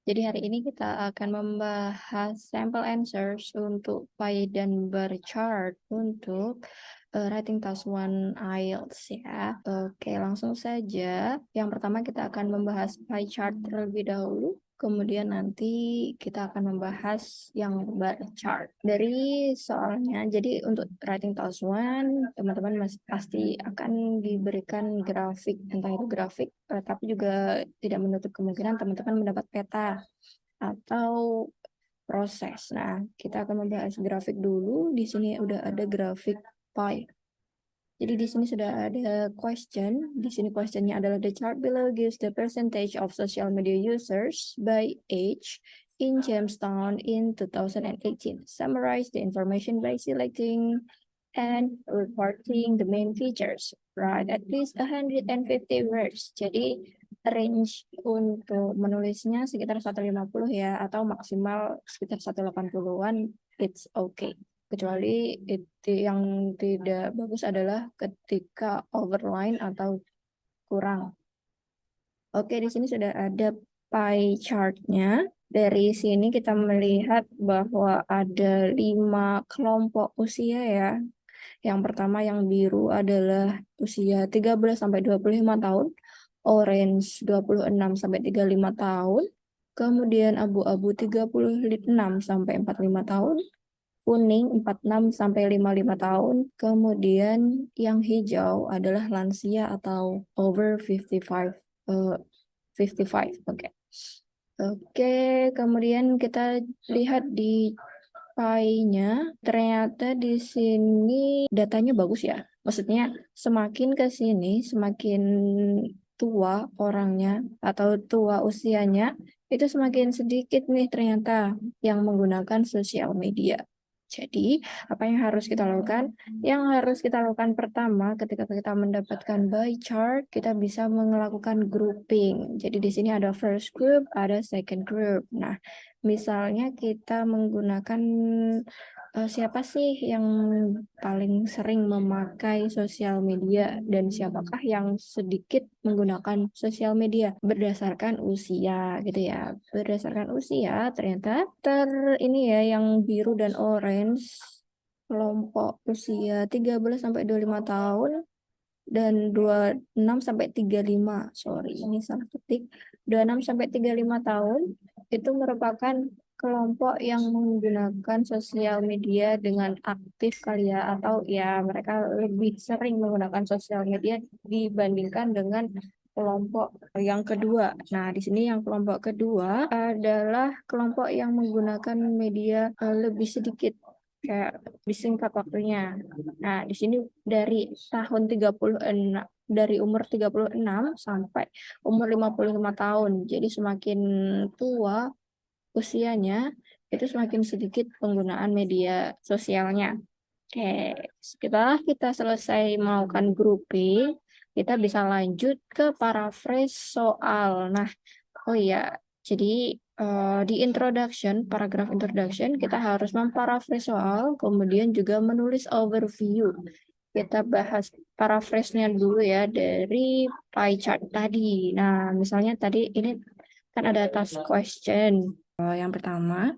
Jadi hari ini kita akan membahas sample answers untuk pie dan bar chart untuk writing task 1 IELTS ya. Oke, langsung saja. Yang pertama kita akan membahas pie chart terlebih dahulu. Kemudian nanti kita akan membahas yang bar chart. Dari soalnya, jadi untuk writing task 1, teman-teman pasti akan diberikan grafik, entah itu grafik, tapi juga tidak menutup kemungkinan teman-teman mendapat peta atau proses. Nah, kita akan membahas grafik dulu. Di sini udah ada grafik pie. Jadi di sini sudah ada question. Di sini questionnya adalah the chart below gives the percentage of social media users by age in Jamestown in 2018. Summarize the information by selecting and reporting the main features. Write at least 150 words. Jadi range untuk menulisnya sekitar 150 ya, atau maksimal sekitar 180-an, it's okay. Kecuali itu yang tidak bagus adalah ketika overline atau kurang. Oke, di sini sudah ada pie chart-nya. Dari sini kita melihat bahwa ada 5 kelompok usia ya. Yang pertama yang biru adalah usia 13 sampai 25 tahun, orange 26 sampai 35 tahun, kemudian abu-abu 36 sampai 45 tahun, kuning 46 sampai 55 tahun, kemudian yang hijau adalah lansia atau over 55. 55, oke. Oke, kemudian kita lihat di pie-nya, ternyata di sini datanya bagus ya. Maksudnya semakin ke sini, semakin tua orangnya atau tua usianya, itu semakin sedikit nih ternyata yang menggunakan sosial media. Jadi, apa yang harus kita lakukan? Yang harus kita lakukan pertama, ketika kita mendapatkan pie chart, kita bisa melakukan grouping. Jadi di sini ada first group, ada second group. Nah, misalnya kita menggunakan siapa sih yang paling sering memakai sosial media dan siapakah yang sedikit menggunakan sosial media berdasarkan usia gitu ya. Berdasarkan usia ternyata ini ya yang biru dan orange kelompok usia 13 sampai 25 tahun dan 26 sampai 35. Sorry, ini salah ketik. 26 sampai 35 tahun itu merupakan kelompok yang menggunakan sosial media dengan aktif kali ya, atau ya mereka lebih sering menggunakan sosial media dibandingkan dengan kelompok yang kedua. Nah, di sini yang kelompok kedua adalah kelompok yang menggunakan media lebih sedikit, kayak disingkat waktunya. Nah, di sini dari tahun 36, dari umur 36 sampai umur 55 tahun. Jadi semakin tua usianya, itu semakin sedikit penggunaan media sosialnya. Oke, setelah kita selesai melakukan grouping, kita bisa lanjut ke paraphrase soal. Nah, oh iya, jadi di introduction, paragraf introduction, kita harus memparaphrase soal, kemudian juga menulis overview. Kita bahas paraphrase-nya dulu ya dari pie chart tadi. Nah, misalnya tadi ini kan ada task question. Yang pertama,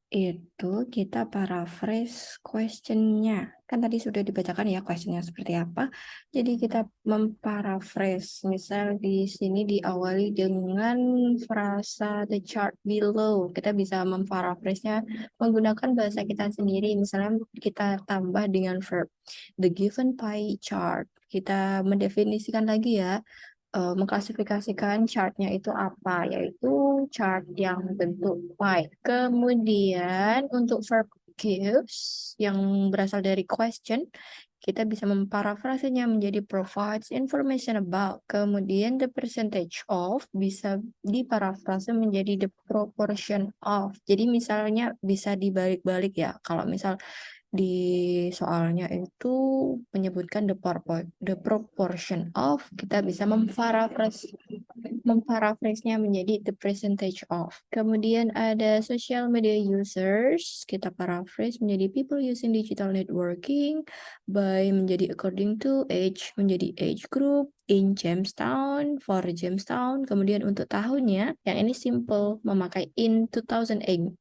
itu kita paraphrase question-nya. Kan tadi sudah dibacakan ya question-nya seperti apa. Jadi kita memparaphrase. Misal di sini diawali dengan frasa the chart below. Kita bisa memparaphrase-nya menggunakan bahasa kita sendiri. Misalnya kita tambah dengan verb. The given pie chart. Kita mendefinisikan lagi ya, mengklasifikasikan chartnya itu apa, yaitu chart yang bentuk pie. Kemudian untuk verb gives yang berasal dari question, kita bisa memparafrasenya menjadi provides information about. Kemudian the percentage of bisa diparafrase menjadi the proportion of. Jadi misalnya bisa dibalik-balik ya. Kalau misal di soalnya itu menyebutkan the proportion of, kita bisa memparaphrase memparaphrase-nya menjadi the percentage of. Kemudian ada social media users, kita paraphrase menjadi people using digital networking, by menjadi according to age, menjadi age group, in Jamestown, for Jamestown. Kemudian untuk tahunnya, yang ini simple, memakai in 2018,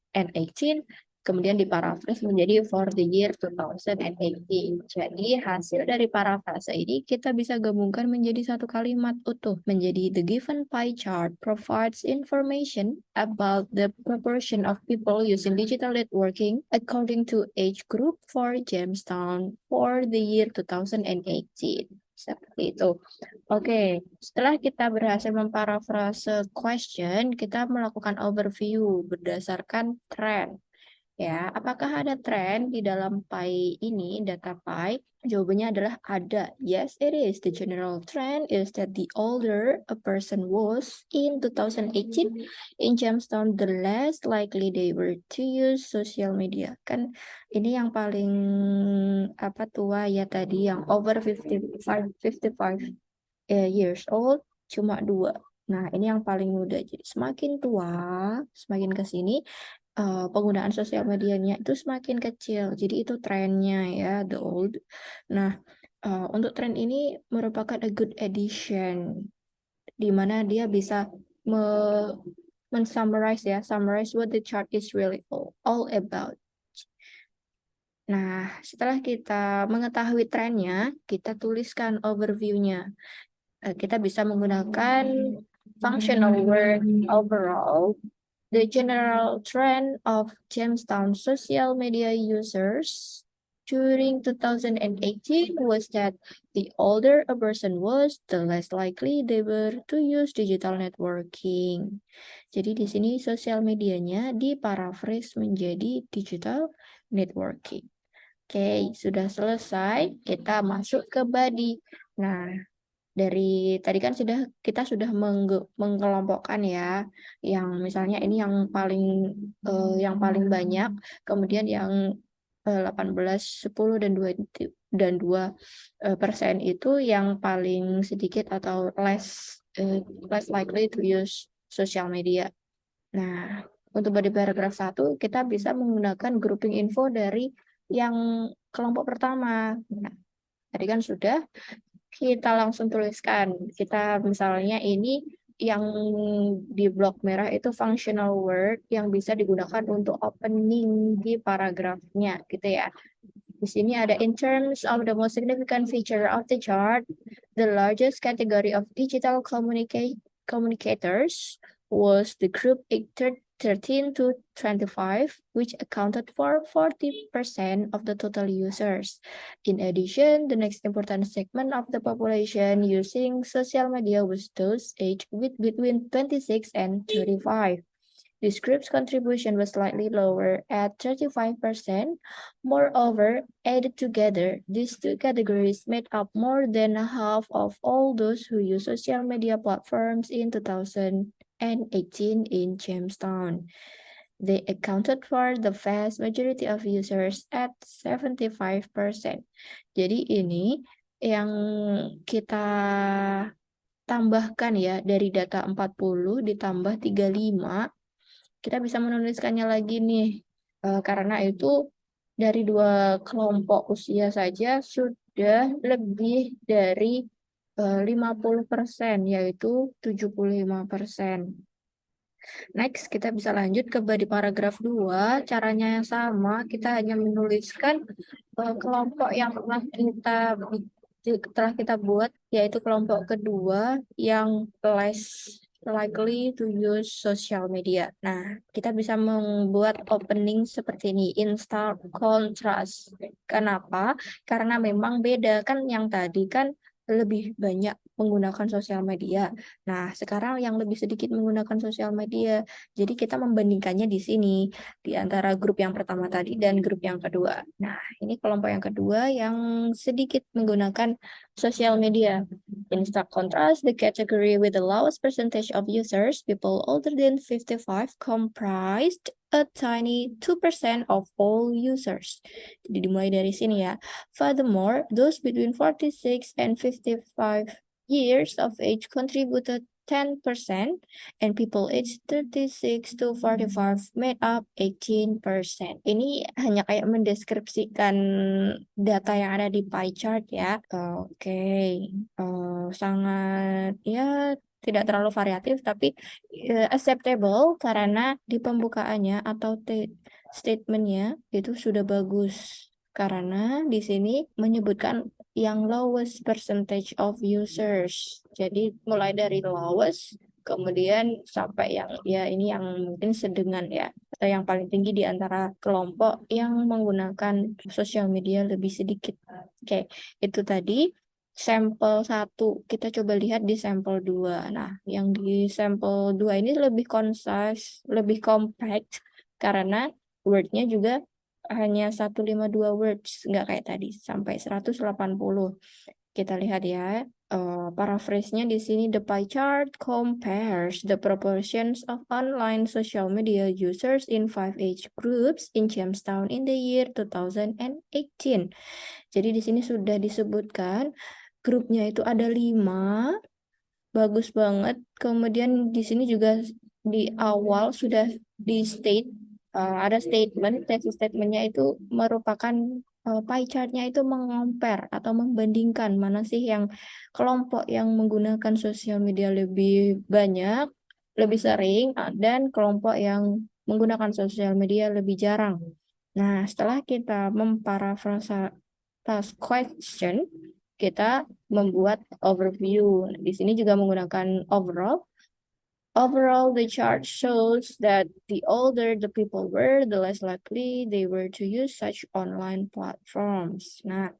kemudian diparafrase menjadi for the year 2018. Jadi hasil dari parafrase ini kita bisa gabungkan menjadi satu kalimat utuh. Menjadi the given pie chart provides information about the proportion of people using digital networking according to age group for Jamestown for the year 2018. Seperti itu. Oke, setelah kita berhasil memparafrase question, kita melakukan overview berdasarkan trend. Ya, apakah ada tren di dalam pie ini, data pie? Jawabannya adalah ada. Yes, it is. The general trend is that the older a person was in 2018 in Jamestown, the less likely they were to use social media. Kan ini yang paling tua ya tadi, yang over 55 years old cuma 2. Nah, ini yang paling muda. Jadi semakin tua, semakin ke sini penggunaan sosial medianya itu semakin kecil. Jadi itu trennya ya, the old. Nah, untuk tren ini merupakan a good addition, di mana dia bisa summarize what the chart is really all about. Nah, setelah kita mengetahui trennya, kita tuliskan overview-nya. Kita bisa menggunakan functional word overall. The general trend of Jamestown social media users during 2018 was that the older a person was, the less likely they were to use digital networking. Jadi di sini sosial medianya diparaphrase menjadi digital networking. Oke, sudah selesai. Kita masuk ke body. Nah, dari tadi kan kita sudah mengelompokkan ya, yang misalnya ini yang paling banyak, kemudian yang 18, 10 dan 2% itu yang paling sedikit atau less likely to use social media. Nah, untuk body paragraf 1 kita bisa menggunakan grouping info dari yang kelompok pertama. Nah, tadi kan sudah kita langsung tuliskan. Kita misalnya ini yang di blok merah itu functional word yang bisa digunakan untuk opening di paragrafnya gitu ya. Di sini ada in terms of the most significant feature of the chart, the largest category of digital communicators was the group 13 to 25, which accounted for 40% of the total users. In addition, the next important segment of the population using social media was those aged between 26 and 35. This group's contribution was slightly lower at 35%. Moreover, added together, these two categories made up more than half of all those who use social media platforms in 2018 in Jamestown. They accounted for the vast majority of users at 75%. Jadi ini yang kita tambahkan ya, dari data 40 ditambah 35, kita bisa menuliskannya lagi nih, karena itu dari 2 kelompok usia saja sudah lebih dari 50%, yaitu 75%. Next, kita bisa lanjut ke body paragraf 2. Caranya yang sama, kita hanya menuliskan kelompok yang telah kita buat, yaitu kelompok kedua yang less likely to use social media. Nah, kita bisa membuat opening seperti ini, in stark contrast. Kenapa? Karena memang beda, kan yang tadi kan lebih banyak menggunakan sosial media. Nah, sekarang yang lebih sedikit menggunakan sosial media. Jadi kita membandingkannya di sini, di antara grup yang pertama tadi dan grup yang kedua. Nah, ini kelompok yang kedua yang sedikit menggunakan sosial media. In stark contrast, the category with the lowest percentage of users, people older than 55, comprised a tiny 2% of all users. Jadi dimulai dari sini ya. Furthermore, those between 46 and 55 years of age contributed 10%, and people aged 36 to 45 made up 18%. Ini hanya kayak mendeskripsikan data yang ada di pie chart ya. Oke, sangat ya tidak terlalu variatif tapi acceptable karena di pembukaannya atau statementnya itu sudah bagus karena di sini menyebutkan yang lowest percentage of users. Jadi mulai dari lowest kemudian sampai yang ya ini yang mungkin sedengan ya atau yang paling tinggi di antara kelompok yang menggunakan sosial media lebih sedikit. Oke, itu tadi sampel 1. Kita coba lihat di sampel 2. Nah, yang di sampel 2 ini lebih concise, lebih compact karena wordnya juga hanya 152 words, nggak kayak tadi, sampai 180. Kita lihat ya, paraphrase-nya di sini, the pie chart compares the proportions of online social media users in 5 age groups in Jamestown in the year 2018. Jadi di sini sudah disebutkan grupnya itu ada 5, bagus banget. Kemudian di sini juga di awal sudah di state, ada statement, text statementnya itu merupakan pie chart-nya itu mengompar atau membandingkan mana sih yang kelompok yang menggunakan sosial media lebih banyak, lebih sering, dan kelompok yang menggunakan sosial media lebih jarang. Nah, setelah kita memparafrasa task question, kita membuat overview. Di sini juga menggunakan overall. Overall, the chart shows that the older the people were, the less likely they were to use such online platforms. Nah,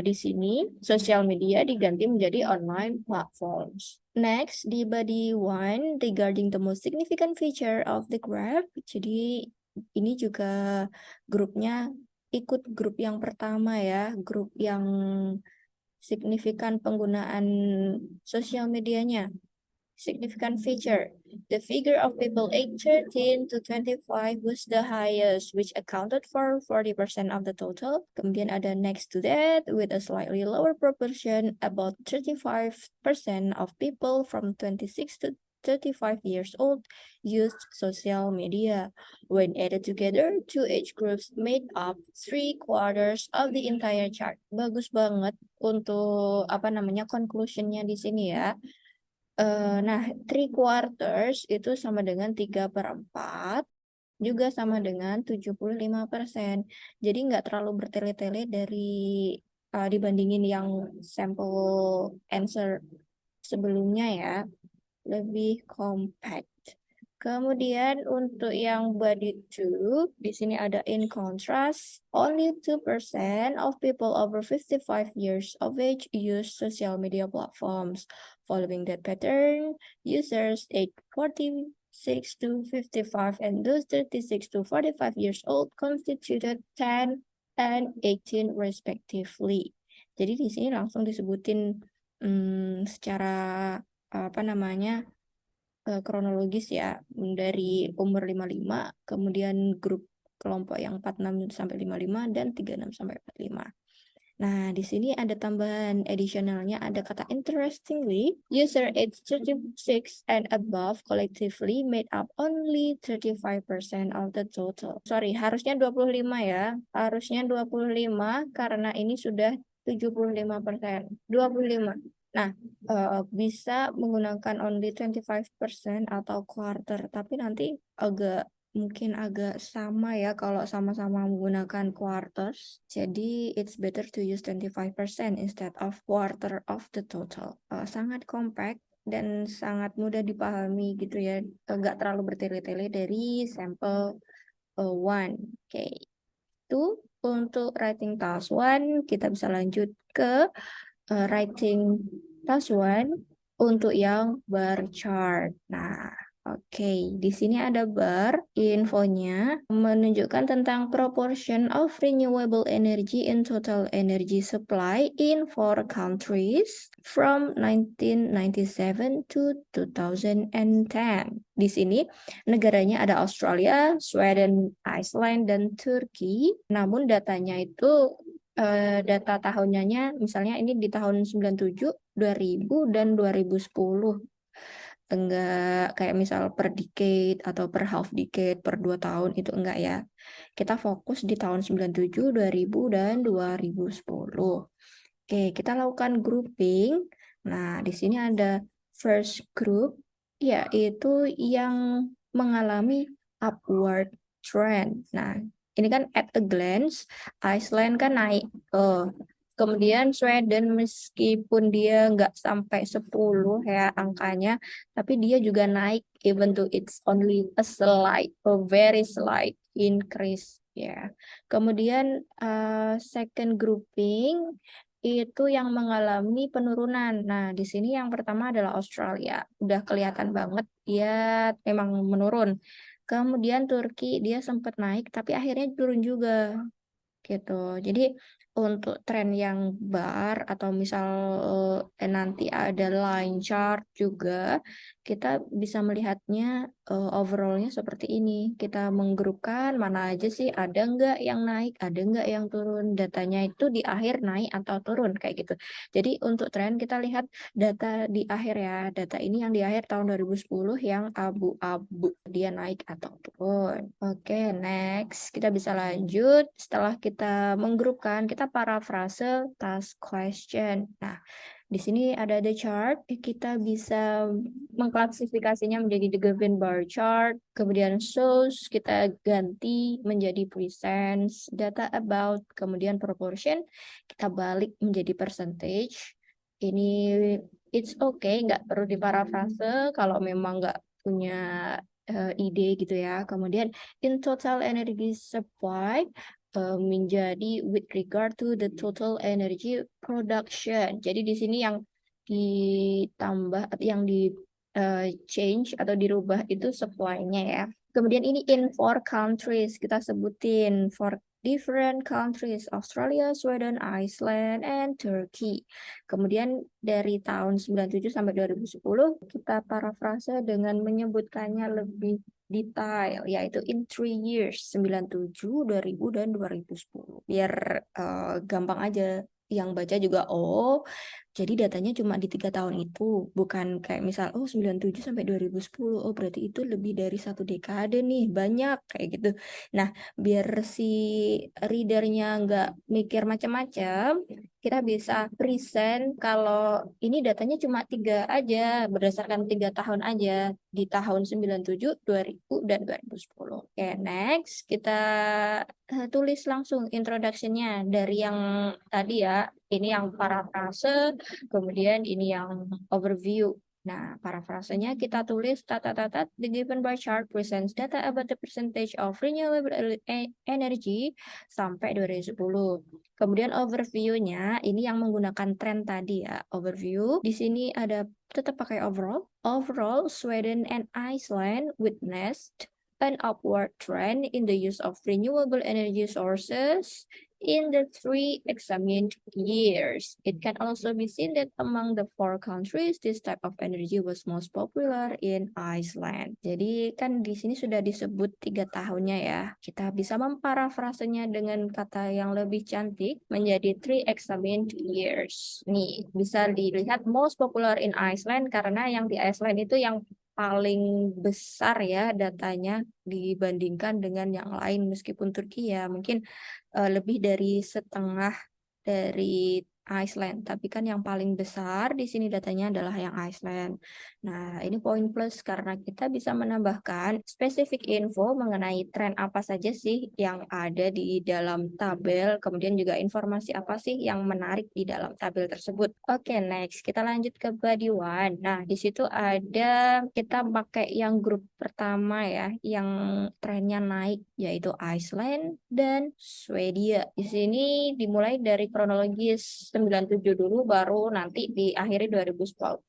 di sini sosial media diganti menjadi online platforms. Next, di body 1 regarding the most significant feature of the graph. Jadi ini juga grupnya ikut grup yang pertama ya, grup yang signifikan penggunaan sosial medianya. Significant feature. The figure of people aged 13 to 25 was the highest, which accounted for 40% of the total. Kemudian ada next to that, with a slightly lower proportion, about 35% of people from 26 to 35 years old used social media. When added together, two age groups made up 3/4 of the entire chart. Bagus banget untuk apa namanya conclusionnya di sini ya. Nah, 3/4 itu sama dengan 3/4, juga sama dengan 75%. Jadi nggak terlalu bertele-tele dibandingin yang sampel answer sebelumnya ya, lebih compact. Kemudian untuk yang body 2, di sini ada in contrast, only 2% of people over 55 years of age use social media platforms. Following that pattern, users aged 46 to 55 and those 36 to 45 years old constituted 10 and 18 respectively. Jadi di sini langsung disebutin secara apa namanya kronologis ya, dari umur 55, kemudian grup kelompok yang 46 sampai 55 dan 36 sampai 45. Nah, di sini ada tambahan additionalnya, ada kata interestingly, user age 36 and above collectively made up only 35% of the total. Sorry, harusnya 25 ya. Harusnya 25 karena ini sudah 75%. 25. Nah, bisa menggunakan only 25% atau quarter, tapi nanti mungkin agak sama ya kalau sama-sama menggunakan quarters. Jadi it's better to use 25% instead of quarter of the total. Sangat compact dan sangat mudah dipahami gitu ya. Nggak terlalu bertele-tele dari sampel 1. Oke. Itu untuk writing task 1. Kita bisa lanjut ke writing task 1 untuk yang bar chart. Nah, oke, di sini ada bar, infonya menunjukkan tentang proportion of renewable energy in total energy supply in 4 countries from 1997 to 2010. Di sini negaranya ada Australia, Sweden, Iceland, dan Turki. Namun datanya itu data tahunnya misalnya ini di tahun 97, 2000, dan 2010. enggak kayak misal per decade atau per half decade, per 2 tahun itu enggak ya. Kita fokus di tahun 97, 2000, dan 2010. Oke, kita lakukan grouping. Nah, di sini ada first group, yaitu yang mengalami upward trend. Nah, ini kan at a glance, Iceland kan naik. Kemudian Sweden meskipun dia nggak sampai 10 ya angkanya, tapi dia juga naik even though it's only a very slight increase ya. Kemudian second grouping itu yang mengalami penurunan. Nah, di sini yang pertama adalah Australia. Udah kelihatan banget dia memang menurun. Kemudian Turki dia sempat naik tapi akhirnya turun juga gitu. Jadi untuk tren yang bar atau misal nanti ada line chart juga, kita bisa melihatnya overallnya seperti ini. Kita menggrupkan mana aja sih, ada nggak yang naik, ada nggak yang turun. Datanya itu di akhir naik atau turun kayak gitu. Jadi untuk tren kita lihat data di akhir ya. Data ini yang di akhir tahun 2010 yang abu-abu, dia naik atau turun. Oke, next kita bisa lanjut. Setelah kita menggrupkan, kita parafrase task question. Nah, di sini ada the chart. Kita bisa mengklasifikasinya menjadi the given bar chart. Kemudian shows kita ganti menjadi presents, data about, kemudian proportion kita balik menjadi percentage. Ini it's okay, nggak perlu diparafrase kalau memang nggak punya ide gitu ya. Kemudian in total energy supply menjadi with regard to the total energy production. Jadi di sini yang ditambah, yang di change atau dirubah itu supply-nya ya. Kemudian ini in four countries, kita sebutin for different countries, Australia, Sweden, Iceland, and Turkey. Kemudian dari tahun 97 sampai 2010 kita parafrase dengan menyebutkannya lebih detail, yaitu in 3 years, 97, 2000, dan 2010. Biar gampang aja yang baca juga, oh jadi datanya cuma di 3 tahun itu, bukan kayak misal, oh 97 sampai 2010, oh berarti itu lebih dari 1 dekade nih, banyak kayak gitu. Nah, biar si readernya nggak mikir macam-macam, kita bisa present kalau ini datanya cuma 3 aja, berdasarkan 3 tahun aja, di tahun 97, 2000, dan 2010. Oke, next, kita tulis langsung introduction-nya dari yang tadi ya, ini yang parafrase, kemudian ini yang overview. Nah, parafrasenya kita tulis the given bar chart presents data about the percentage of renewable energy sampai 2010. Kemudian overview-nya ini yang menggunakan tren tadi ya, overview. Di sini ada tetap pakai overall. Overall, Sweden and Iceland witnessed an upward trend in the use of renewable energy sources in the 3 examined years. It can also be seen that among the 4 countries, this type of energy was most popular in Iceland. Jadi kan di sini sudah disebut 3 tahunnya ya. Kita bisa memparafrasenya dengan kata yang lebih cantik menjadi 3 examined years. Nih, bisa dilihat most popular in Iceland karena yang di Iceland itu yang paling besar ya datanya dibandingkan dengan yang lain, meskipun Turki ya mungkin lebih dari setengah dari Iceland, tapi kan yang paling besar di sini datanya adalah yang Iceland. Nah, ini poin plus karena kita bisa menambahkan spesifik info mengenai tren apa saja sih yang ada di dalam tabel, kemudian juga informasi apa sih yang menarik di dalam tabel tersebut. Oke, next kita lanjut ke body one. Nah, di situ ada kita pakai yang grup pertama ya, yang trennya naik yaitu Iceland dan Swedia. Di sini dimulai dari kronologis 97 dulu baru nanti diakhiri 2010.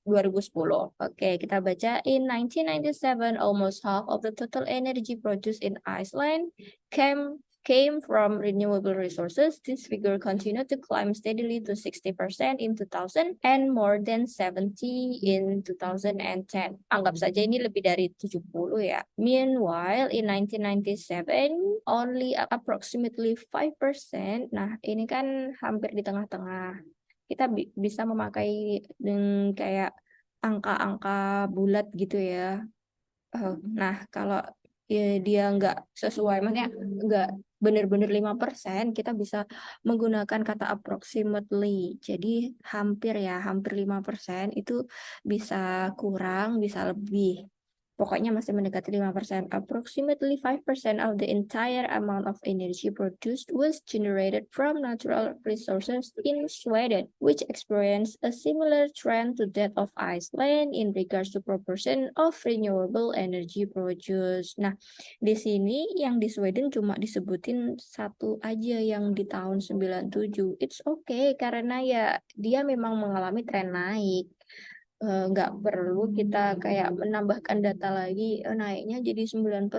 Oke, kita baca in 1997 almost half of the total energy produced in Iceland came from renewable resources. This figure continued to climb steadily to 60% in 2000 and more than 70 in 2010. Anggap saja ini lebih dari 70 ya. Meanwhile, in 1997, only approximately 5%. Nah, ini kan hampir di tengah-tengah. Kita bisa memakai kayak angka-angka bulat gitu ya. Nah, kalau dia nggak sesuai, maksudnya nggak benar-benar 5%, kita bisa menggunakan kata approximately. Jadi hampir ya, hampir 5% itu bisa kurang, bisa lebih. Pokoknya masih mendekati 5%. Approximately 5% of the entire amount of energy produced was generated from natural resources in Sweden, which experienced a similar trend to that of Iceland in regards to proportion of renewable energy produced. Nah, di sini yang di Sweden cuma disebutin satu aja yang di tahun 97. It's okay karena ya dia memang mengalami tren naik. Nggak perlu kita kayak menambahkan data lagi, naiknya jadi 9%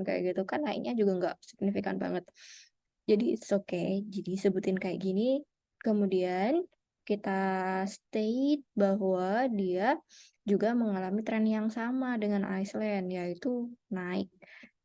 kayak gitu kan, naiknya juga nggak signifikan banget. Jadi it's okay, jadi sebutin kayak gini, kemudian kita state bahwa dia juga mengalami tren yang sama dengan Iceland, yaitu naik.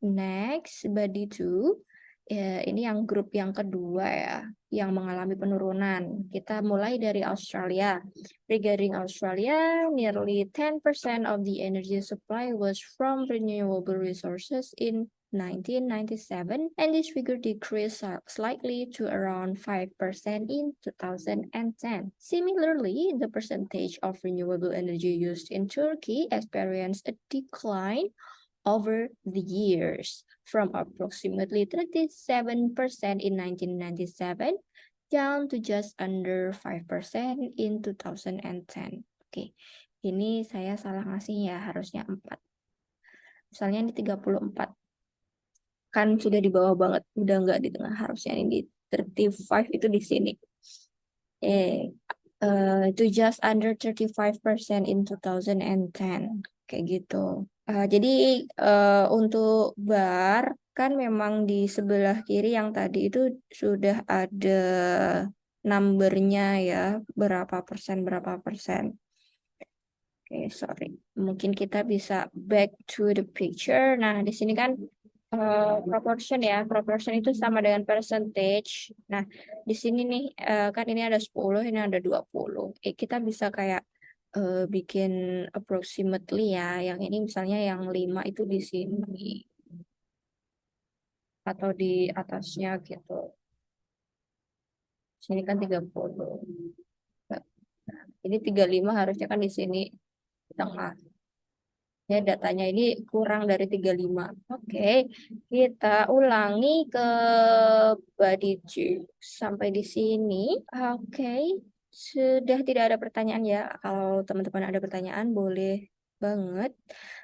Next, body 2. Ya, ini yang grup yang kedua ya, yang mengalami penurunan. Kita mulai dari Australia. Regarding Australia, nearly 10% of the energy supply was from renewable resources in 1997, and this figure decreased slightly to around 5% in 2010. Similarly, the percentage of renewable energy used in Turkey experienced a decline over the years, from approximately 37% in 1997 down to just under 5% in 2010. Oke, ini saya salah ngasih ya, harusnya 4. Misalnya ini 34. Kan sudah di bawah banget, udah nggak di tengah, harusnya ini di 35 itu di sini. Itu just under 35% in 2010. Kayak gitu. Jadi untuk bar kan memang di sebelah kiri yang tadi itu sudah ada numbernya ya, berapa persen. Oke, sorry. Mungkin kita bisa back to the picture. Nah, di sini kan proportion ya. Proportion itu sama dengan percentage. Nah, di sini nih kan ini ada 10, ini ada 20. Kita bisa kayak bikin approximately ya. Yang ini misalnya yang 5 itu di sini atau di atasnya gitu. Sini kan 30. Nah, ini 35 harusnya kan di sini di tengah. Ya, datanya ini kurang dari 35. Oke, kita ulangi ke body 2 sampai di sini. Oke, sudah tidak ada pertanyaan ya. Kalau teman-teman ada pertanyaan, boleh banget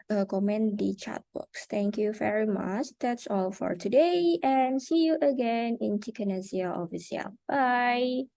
komen di chat box. Thank you very much. That's all for today and see you again in Chicken Asia Official. Bye.